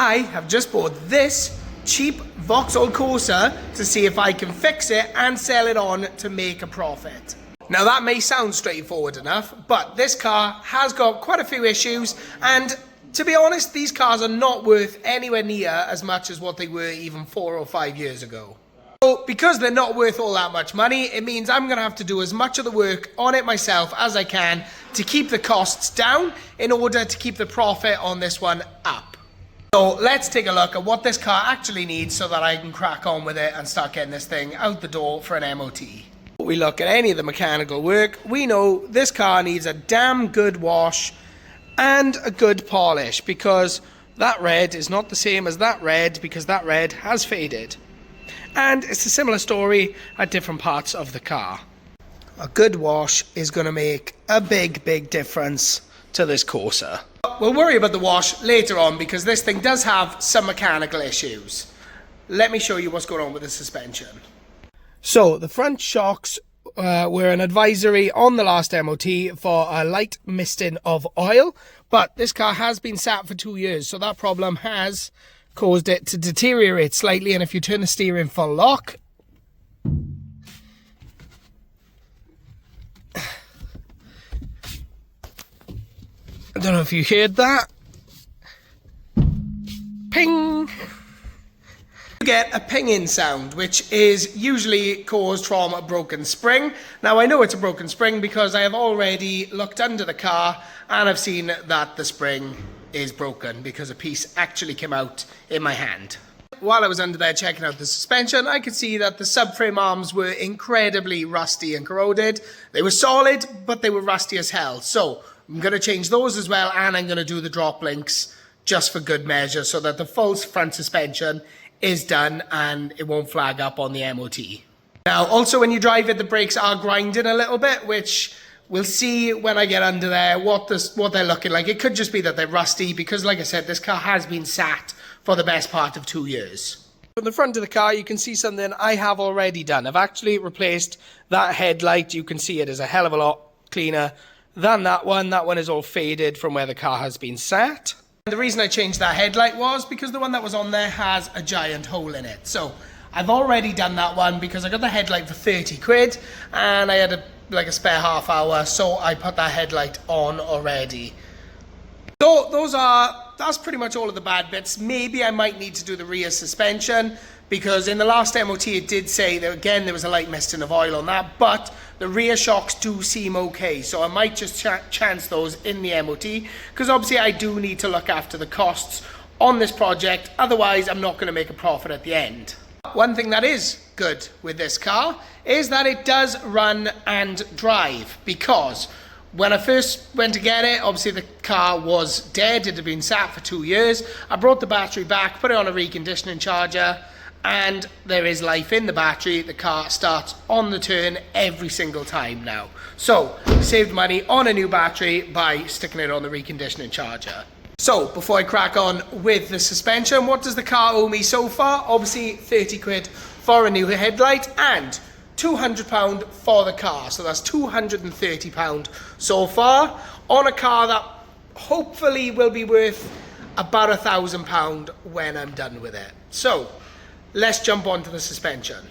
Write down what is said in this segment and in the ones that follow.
I have just bought this cheap Vauxhall Corsa to see if I can fix it and sell it on to make a profit. Now that may sound straightforward enough, but this car has got quite a few issues, and to be honest, these cars are not worth anywhere near as much as what they were even 4 or 5 years ago. So because they're not worth all that much money, it means I'm going to have to do as much of the work on it myself as I can to keep the costs down in order to keep the profit on this one up. So let's take a look at what this car actually needs so that I can crack on with it and start getting this thing out the door for an MOT. When we look at any of the mechanical work, we know this car needs a damn good wash and a good polish, because that red is not the same as that red, because that red has faded. And it's a similar story at different parts of the car. A good wash is going to make a big difference to this Corsa. We'll worry about the wash later on, because this thing does have some mechanical issues. Let me show you what's going on with the suspension. So the front shocks were an advisory on the last MOT for a light misting of oil, but this car has been sat for 2 years, so that problem has caused it to deteriorate slightly. And if you turn the steering full lock, I don't know if you heard that. Ping! You get a pinging sound, which is usually caused from a broken spring. Now I know it's a broken spring because I have already looked under the car and I've seen that the spring is broken because a piece actually came out in my hand. While I was under there checking out the suspension, I could see that the subframe arms were incredibly rusty and corroded. They were solid, but they were rusty as hell. So I'm going to change those as well, and I'm going to do the drop links just for good measure so that the full front suspension is done and it won't flag up on the MOT. Now, also when you drive it, the brakes are grinding a little bit, which we'll see when I get under there what they're looking like. It could just be that they're rusty because, like I said, this car has been sat for the best part of 2 years. From the front of the car, you can see something I have already done. I've actually replaced that headlight. You can see it is a hell of a lot cleaner than that one. That one is all faded from where the car has been sat. And the reason I changed that headlight was because the one that was on there has a giant hole in it. So I've already done that one because I got the headlight for 30 quid and I had like a spare half hour, so I put that headlight on already. So that's pretty much all of the bad bits. Maybe I might need to do the rear suspension, because in the last MOT it did say that again there was a light misting of oil on that, but the rear shocks do seem okay, so I might just chance those in the MOT, because obviously I do need to look after the costs on this project, otherwise I'm not going to make a profit at the end. One thing that is good with this car is that it does run and drive, because when I first went to get it, obviously the car was dead. It had been sat for 2 years. I brought the battery back, put it on a reconditioning charger, and there is life in the battery. The car starts on the turn every single time now. So saved money on a new battery by sticking it on the reconditioning charger. So before I crack on with the suspension, what does the car owe me so far? Obviously 30 quid for a new headlight and £200 for the car. So that's £230 so far on a car that hopefully will be worth about £1,000 when I'm done with it. So let's jump onto the suspension.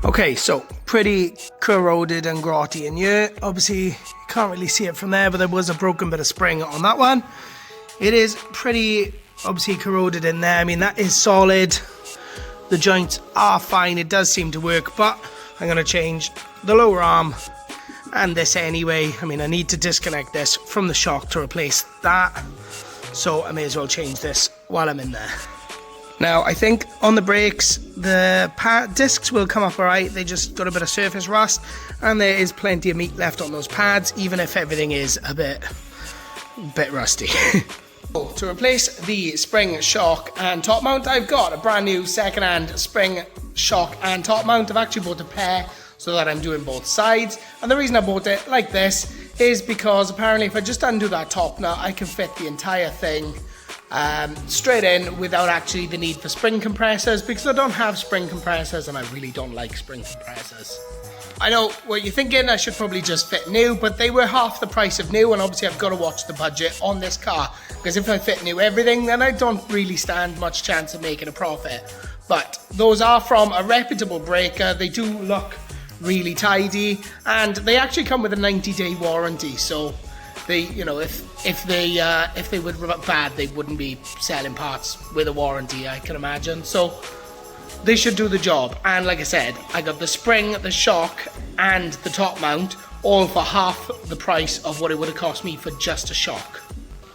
Okay, so pretty corroded and grotty in here. Obviously, you can't really see it from there, but there was a broken bit of spring on that one. It is pretty obviously corroded in there. I mean, that is solid. The joints are fine. It does seem to work, but I'm going to change the lower arm and this anyway. I mean, I need to disconnect this from the shock to replace that, so I may as well change this while I'm in there. Now, I think on the brakes, the discs will come up all right. They just got a bit of surface rust, and there is plenty of meat left on those pads, even if everything is a bit rusty. To replace the spring shock and top mount, I've got a brand new second-hand spring shock and top mount. I've actually bought a pair so that I'm doing both sides, and the reason I bought it like this is because apparently if I just undo that top nut, I can fit the entire thing straight in without actually the need for spring compressors, because I don't have spring compressors and I really don't like spring compressors. I know what you're thinking, I should probably just fit new, but they were half the price of new, and obviously I've got to watch the budget on this car, because if I fit new everything, then I don't really stand much chance of making a profit. But those are from a reputable breaker. They do look really tidy, and they actually come with a 90-day warranty, so they, you know, if they were bad, they wouldn't be selling parts with a warranty, I can imagine. So they should do the job. And like I said, I got the spring, the shock, and the top mount, all for half the price of what it would have cost me for just a shock.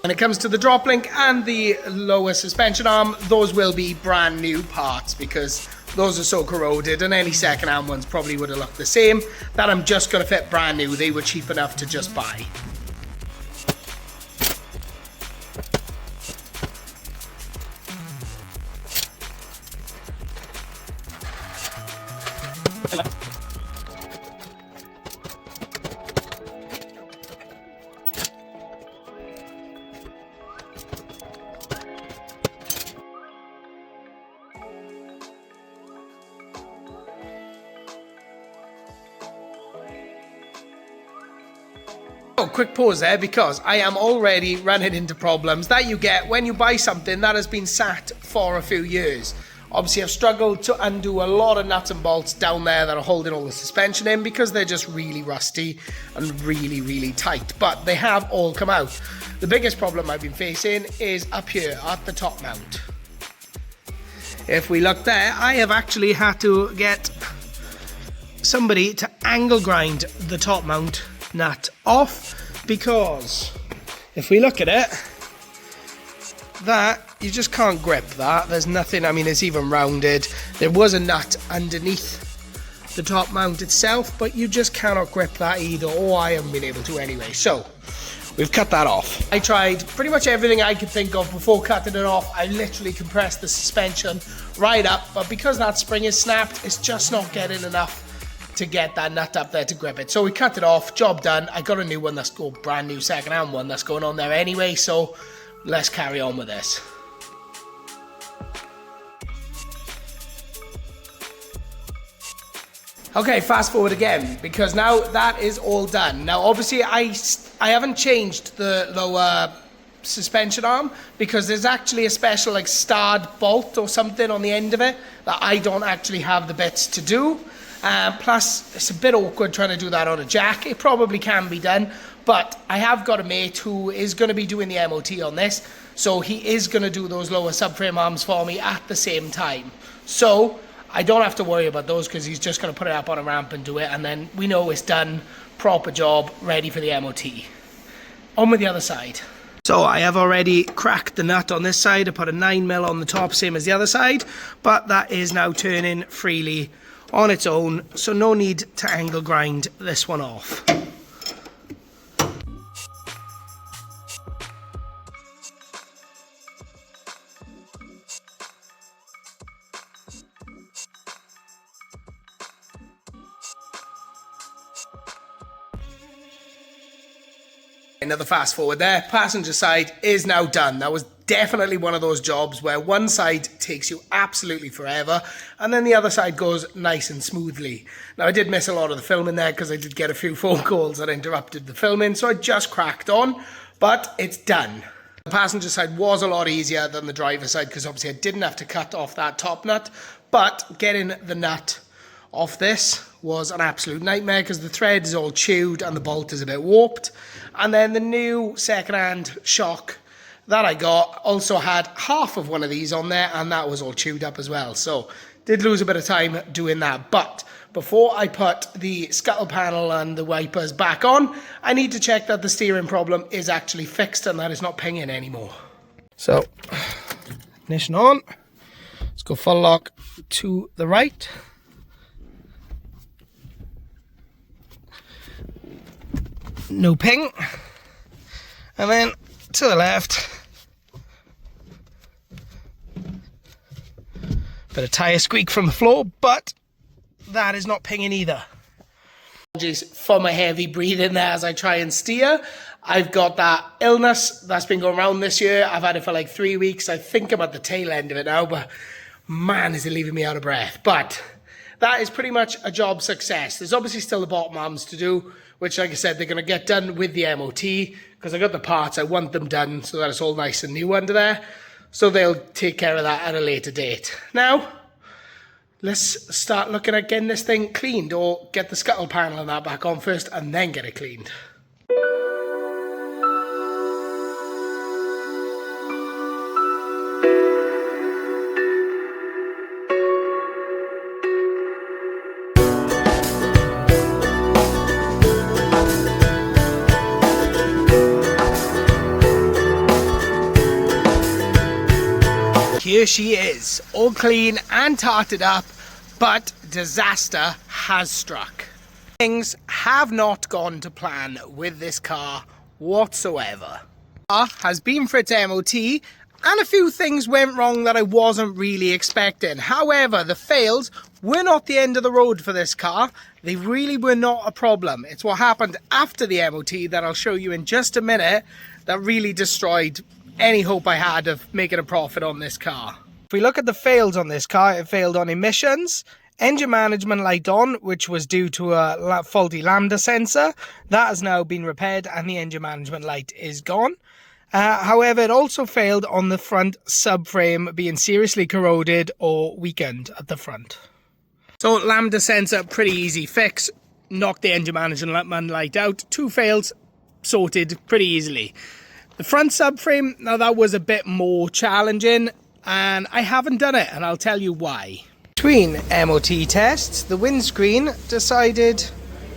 When it comes to the drop link and the lower suspension arm, those will be brand new parts, because those are so corroded, and any second-hand ones probably would have looked the same. That I'm just going to fit brand new. They were cheap enough to just buy. Oh, quick pause there, because I am already running into problems that you get when you buy something that has been sat for a few years. Obviously, I've struggled to undo a lot of nuts and bolts down there that are holding all the suspension in, because they're just really rusty and really, really tight. But they have all come out. The biggest problem I've been facing is up here at the top mount. If we look there, I have actually had to get somebody to angle grind the top mount nut off, because if we look at it, that you just can't grip that. There's nothing, I mean, it's even rounded. There was a nut underneath the top mount itself, but you just cannot grip that either, or I haven't been able to anyway. So we've cut that off. I tried pretty much everything I could think of before cutting it off. I literally compressed the suspension right up, but because that spring is snapped, it's just not getting enough to get that nut up there to grip it. So we cut it off, job done. I got a new one, that's called brand new second-hand one that's going on there anyway, so let's carry on with this. Okay, fast forward again, because now that is all done. Now obviously I haven't changed the lower suspension arm, because there's actually a special like starred bolt or something on the end of it that I don't actually have the bits to do. Plus, it's a bit awkward trying to do that on a jack. It probably can be done, but I have got a mate who is going to be doing the MOT on this, so he is going to do those lower subframe arms for me at the same time. So I don't have to worry about those, because he's just going to put it up on a ramp and do it, and then we know it's done, proper job, ready for the MOT. On with the other side. So I have already cracked the nut on this side. I put a 9mm on the top, same as the other side, but that is now turning freely on its own, so no need to angle grind this one off. Another fast forward there. Passenger side is now done. That was definitely one of those jobs where one side takes you absolutely forever, and then the other side goes nice and smoothly. Now I did miss a lot of the filming there, because I did get a few phone calls that interrupted the filming, so I just cracked on, but it's done. The passenger side was a lot easier than the driver side, because obviously I didn't have to cut off that top nut, but getting the nut off this was an absolute nightmare, because the thread is all chewed and the bolt is a bit warped. And then the new second-hand shock that I got also had half of one of these on there, and that was all chewed up as well. So did lose a bit of time doing that. But before I put the scuttle panel and the wipers back on, I need to check that the steering problem is actually fixed and that it's not pinging anymore. So ignition on. Let's go full lock to the right. No ping. And then to the left. Bit of tyre squeak from the floor, but that is not pinging either. Apologies for my heavy breathing there as I try and steer. I've got that illness that's been going around this year. I've had it for like 3 weeks. I think I'm at the tail end of it now, but man, is it leaving me out of breath. But that is pretty much a job success. There's obviously still the bottom arms to do, which, like I said, they're going to get done with the MOT, because I got the parts, I want them done so that it's all nice and new under there. So they'll take care of that at a later date. Now, let's start looking at getting this thing cleaned, or get the scuttle panel and that back on first and then get it cleaned. Here she is, all clean and tarted up, but disaster has struck. Things have not gone to plan with this car whatsoever. The car has been for its MOT, and a few things went wrong that I wasn't really expecting. However, the fails were not the end of the road for this car. They really were not a problem. It's what happened after the MOT that I'll show you in just a minute that really destroyed any hope I had of making a profit on this car. If we look at the fails on this car, it failed on emissions, engine management light on, which was due to a faulty lambda sensor. That has now been repaired and the engine management light is gone. However, it also failed on the front subframe being seriously corroded or weakened at the front. So lambda sensor, pretty easy fix. Knocked the engine management light out. 2 fails, sorted pretty easily. The front subframe, now that was a bit more challenging, and I haven't done it, and I'll tell you why. Between MOT tests, the windscreen decided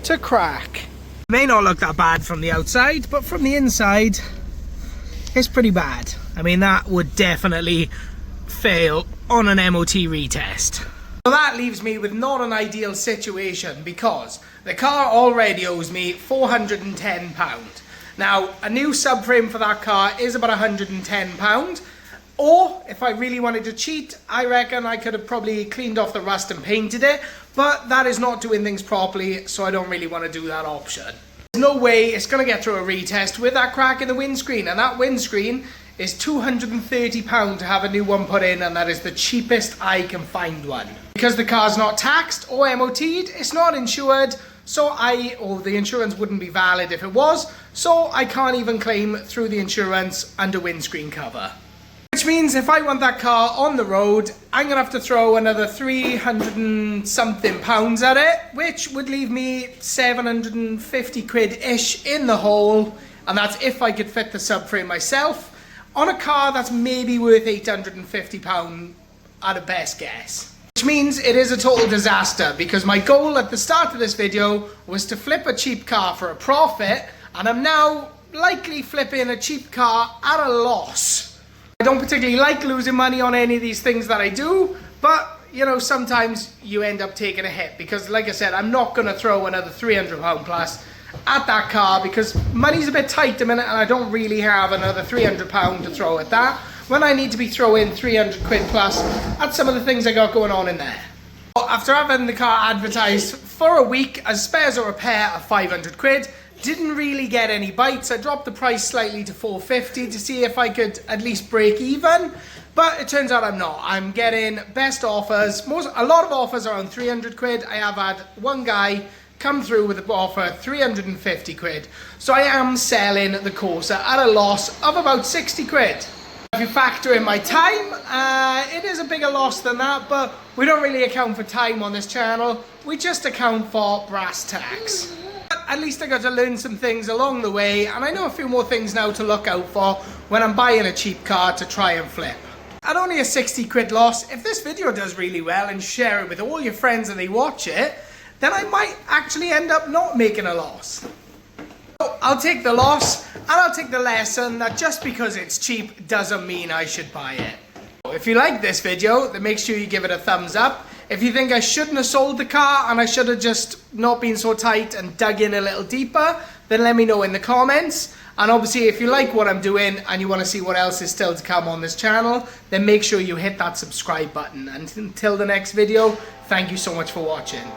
to crack. It may not look that bad from the outside, but from the inside, it's pretty bad. I mean, that would definitely fail on an MOT retest. So that leaves me with not an ideal situation, because the car already owes me £410. Now, a new subframe for that car is about £110. Or, if I really wanted to cheat, I reckon I could have probably cleaned off the rust and painted it. But that is not doing things properly, so I don't really want to do that option. There's no way it's going to get through a retest with that crack in the windscreen. And that windscreen is £230 to have a new one put in, and that is the cheapest I can find one. Because the car's not taxed or MOT'd, it's not insured. So the insurance wouldn't be valid if it was, so I can't even claim through the insurance under windscreen cover. Which means if I want that car on the road, I'm going to have to throw another 300 and something pounds at it, which would leave me 750 quid-ish in the hole, and that's if I could fit the subframe myself, on a car that's maybe worth £850 at a best guess. Which means it is a total disaster, because my goal at the start of this video was to flip a cheap car for a profit, and I'm now likely flipping a cheap car at a loss. I don't particularly like losing money on any of these things that I do, but you know, sometimes you end up taking a hit, because like I said, I'm not going to throw another £300 plus at that car, because money's a bit tight at the minute and I don't really have another £300 to throw at that, when I need to be throwing 300 quid plus at some of the things I got going on in there. After having the car advertised for a week as spares or repair of 500 quid, didn't really get any bites. I dropped the price slightly to 450 to see if I could at least break even, but it turns out I'm not. I'm getting best offers. A lot of offers around 300 quid. I have had one guy come through with an offer 350 quid. So I am selling the Corsa at a loss of about 60 quid. If you factor in my time, it is a bigger loss than that, but we don't really account for time on this channel. We just account for brass tacks. But at least I got to learn some things along the way, and I know a few more things now to look out for when I'm buying a cheap car to try and flip. At only a 60 quid loss, if this video does really well and share it with all your friends and they watch it, then I might actually end up not making a loss. So I'll take the loss, and I'll take the lesson that just because it's cheap doesn't mean I should buy it. If you like this video, then make sure you give it a thumbs up. If you think I shouldn't have sold the car and I should have just not been so tight and dug in a little deeper, then let me know in the comments. And obviously, if you like what I'm doing and you want to see what else is still to come on this channel, then make sure you hit that subscribe button. And until the next video, thank you so much for watching.